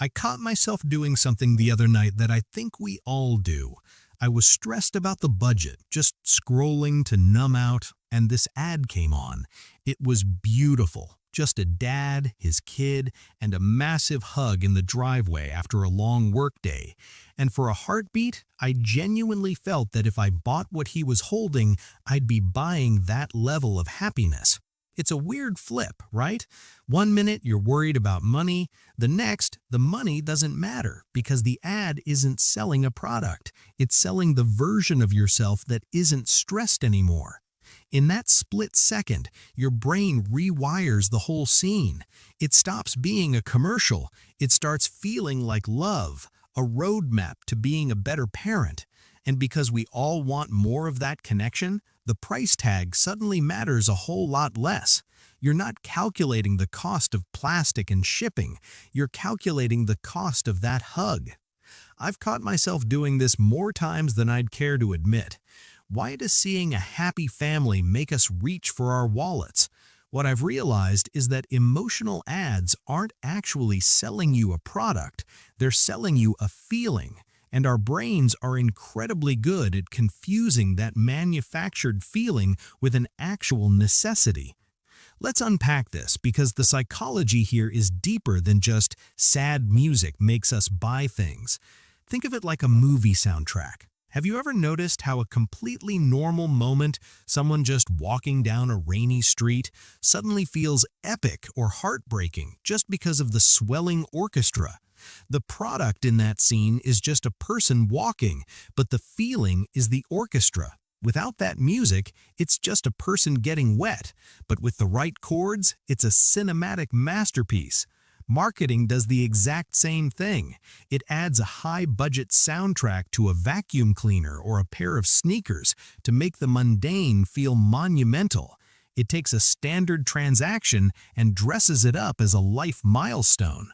I caught myself doing something the other night that I think we all do. I was stressed about the budget, just scrolling to numb out, and this ad came on. It was beautiful. Just a dad, his kid, and a massive hug in the driveway after a long workday. And for a heartbeat, I genuinely felt that if I bought what he was holding, I'd be buying that level of happiness. It's a weird flip, right? One minute you're worried about money, the next, the money doesn't matter because the ad isn't selling a product. It's selling the version of yourself that isn't stressed anymore. In that split second, your brain rewires the whole scene. It stops being a commercial. It starts feeling like love, a roadmap to being a better parent. And because we all want more of that connection, the price tag suddenly matters a whole lot less. You're not calculating the cost of plastic and shipping. You're calculating the cost of that hug. I've caught myself doing this more times than I'd care to admit. Why does seeing a happy family make us reach for our wallets? What I've realized is that emotional ads aren't actually selling you a product, they're selling you a feeling. And our brains are incredibly good at confusing that manufactured feeling with an actual necessity. Let's unpack this because the psychology here is deeper than just sad music makes us buy things. Think of it like a movie soundtrack. Have you ever noticed how a completely normal moment, someone just walking down a rainy street, suddenly feels epic or heartbreaking just because of the swelling orchestra? The product in that scene is just a person walking, but the feeling is the orchestra. Without that music, it's just a person getting wet, but with the right chords, it's a cinematic masterpiece. Marketing does the exact same thing. It adds a high-budget soundtrack to a vacuum cleaner or a pair of sneakers to make the mundane feel monumental. It takes a standard transaction and dresses it up as a life milestone.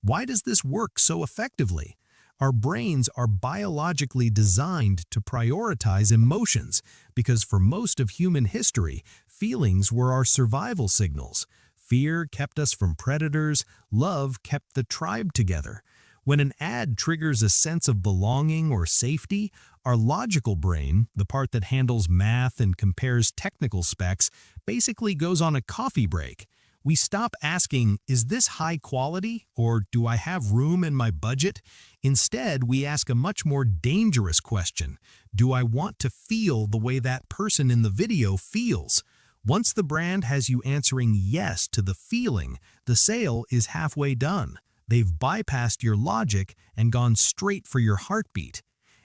Why does this work so effectively? Our brains are biologically designed to prioritize emotions because for most of human history, feelings were our survival signals. Fear kept us from predators, love kept the tribe together. When an ad triggers a sense of belonging or safety, our logical brain, the part that handles math and compares technical specs, basically goes on a coffee break. We stop asking, is this high quality or do I have room in my budget? Instead, we ask a much more dangerous question. Do I want to feel the way that person in the video feels? Once the brand has you answering yes to the feeling, the sale is halfway done. They've bypassed your logic and gone straight for your heartbeat.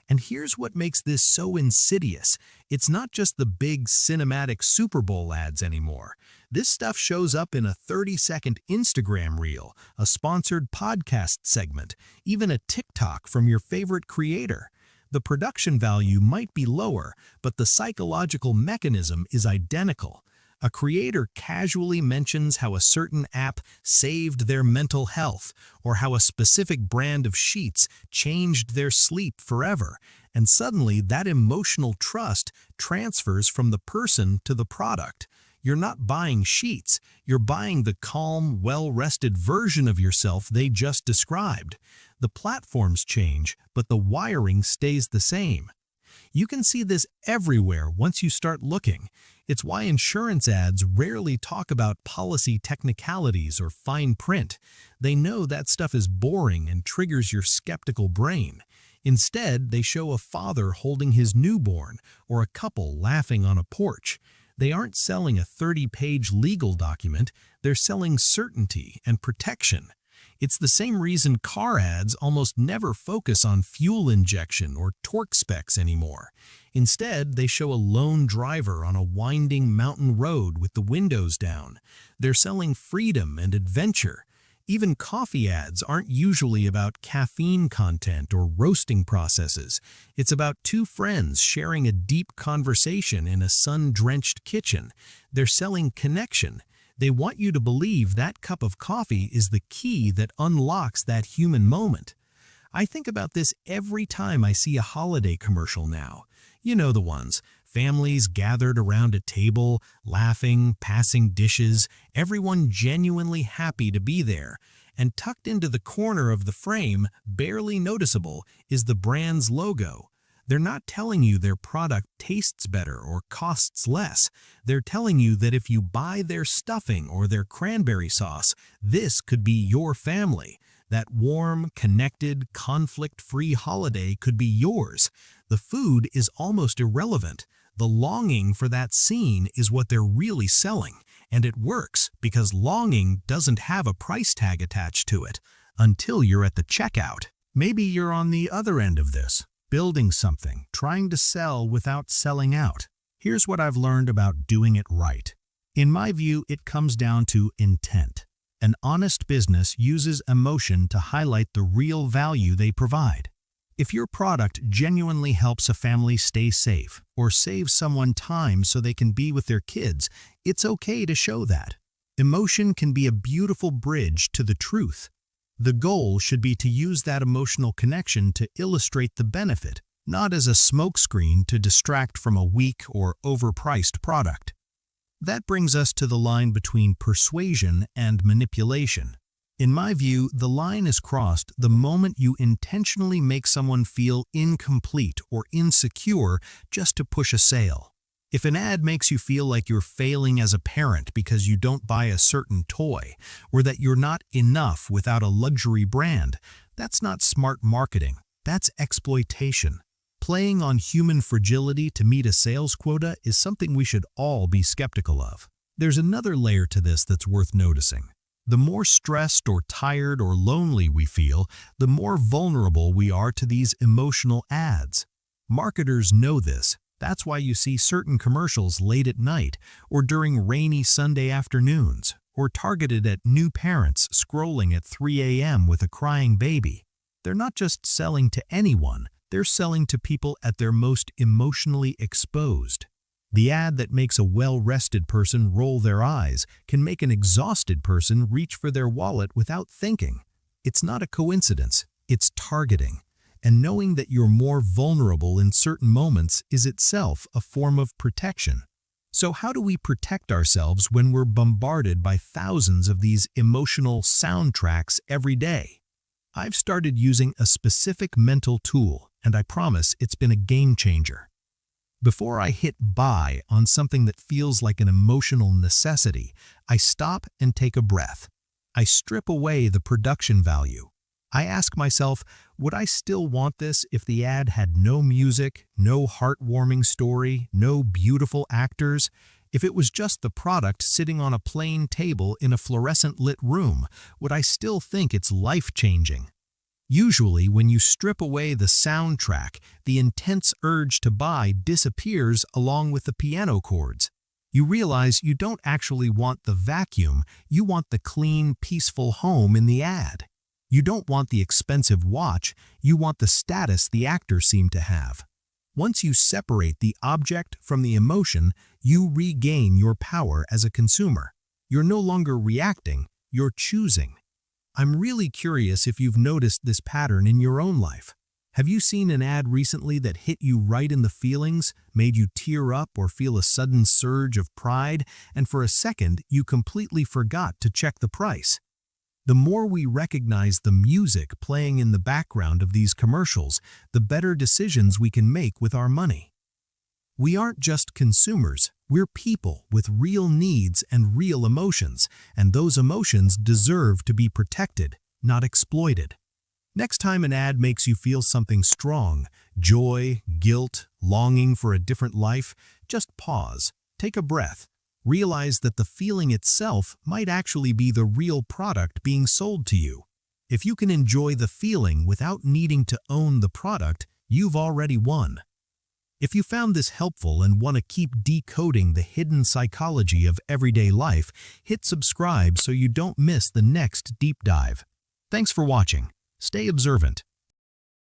And here's what makes this so insidious. It's not just the big cinematic Super Bowl ads anymore. This stuff shows up in a 30-second Instagram reel, a sponsored podcast segment, even a TikTok from your favorite creator. The production value might be lower, but the psychological mechanism is identical. A creator casually mentions how a certain app saved their mental health or how a specific brand of sheets changed their sleep forever, and suddenly that emotional trust transfers from the person to the product. You're not buying sheets, you're buying the calm, well-rested version of yourself they just described. The platforms change, but the wiring stays the same. You can see this everywhere once you start looking. It's why insurance ads rarely talk about policy technicalities or fine print. They know that stuff is boring and triggers your skeptical brain. Instead, they show a father holding his newborn or a couple laughing on a porch. They aren't selling a 30-page legal document, they're selling certainty and protection. It's the same reason car ads almost never focus on fuel injection or torque specs anymore. Instead, they show a lone driver on a winding mountain road with the windows down. They're selling freedom and adventure. Even coffee ads aren't usually about caffeine content or roasting processes. It's about two friends sharing a deep conversation in a sun-drenched kitchen. They're selling connection. They want you to believe that cup of coffee is the key that unlocks that human moment. I think about this every time I see a holiday commercial now. You know the ones. Families gathered around a table, laughing, passing dishes, everyone genuinely happy to be there. and tucked into the corner of the frame, barely noticeable, is the brand's logo. They're not telling you their product tastes better or costs less. They're telling you that if you buy their stuffing or their cranberry sauce, this could be your family. That warm, connected, conflict-free holiday could be yours. The food is almost irrelevant. The longing for that scene is what they're really selling. And it works because longing doesn't have a price tag attached to it until you're at the checkout. Maybe you're on the other end of this, building something, trying to sell without selling out. Here's what I've learned about doing it right. In my view, it comes down to intent. An honest business uses emotion to highlight the real value they provide. If your product genuinely helps a family stay safe or saves someone time so they can be with their kids, it's okay to show that. Emotion can be a beautiful bridge to the truth. The goal should be to use that emotional connection to illustrate the benefit, not as a smokescreen to distract from a weak or overpriced product. That brings us to the line between persuasion and manipulation. In my view, the line is crossed the moment you intentionally make someone feel incomplete or insecure just to push a sale. If an ad makes you feel like you're failing as a parent because you don't buy a certain toy, or that you're not enough without a luxury brand, that's not smart marketing. That's exploitation. Playing on human fragility to meet a sales quota is something we should all be skeptical of. There's another layer to this that's worth noticing. The more stressed or tired or lonely we feel, the more vulnerable we are to these emotional ads. Marketers know this. That's why you see certain commercials late at night or during rainy Sunday afternoons, or targeted at new parents scrolling at 3 a.m. with a crying baby. They're not just selling to anyone. They're selling to people at their most emotionally exposed. The ad that makes a well-rested person roll their eyes can make an exhausted person reach for their wallet without thinking. It's not a coincidence, it's targeting. And knowing that you're more vulnerable in certain moments is itself a form of protection. So how do we protect ourselves when we're bombarded by thousands of these emotional soundtracks every day? I've started using a specific mental tool, and I promise it's been a game changer. Before I hit buy on something that feels like an emotional necessity, I stop and take a breath. I strip away the production value. I ask myself, would I still want this if the ad had no music, no heartwarming story, no beautiful actors? If it was just the product sitting on a plain table in a fluorescent-lit room, would I still think it's life-changing? Usually, when you strip away the soundtrack, the intense urge to buy disappears along with the piano chords. You realize you don't actually want the vacuum, you want the clean, peaceful home in the ad. You don't want the expensive watch, you want the status the actor seemed to have. Once you separate the object from the emotion, you regain your power as a consumer. You're no longer reacting, you're choosing. I'm really curious if you've noticed this pattern in your own life. Have you seen an ad recently that hit you right in the feelings, made you tear up or feel a sudden surge of pride, and for a second you completely forgot to check the price? The more we recognize the music playing in the background of these commercials, the better decisions we can make with our money. We aren't just consumers, we're people with real needs and real emotions, and those emotions deserve to be protected, not exploited. Next time an ad makes you feel something strong, joy, guilt, longing for a different life, just pause, take a breath. Realize that the feeling itself might actually be the real product being sold to you. If you can enjoy the feeling without needing to own the product, you've already won. If you found this helpful and want to keep decoding the hidden psychology of everyday life, hit subscribe so you don't miss the next deep dive. Thanks for watching. Stay observant.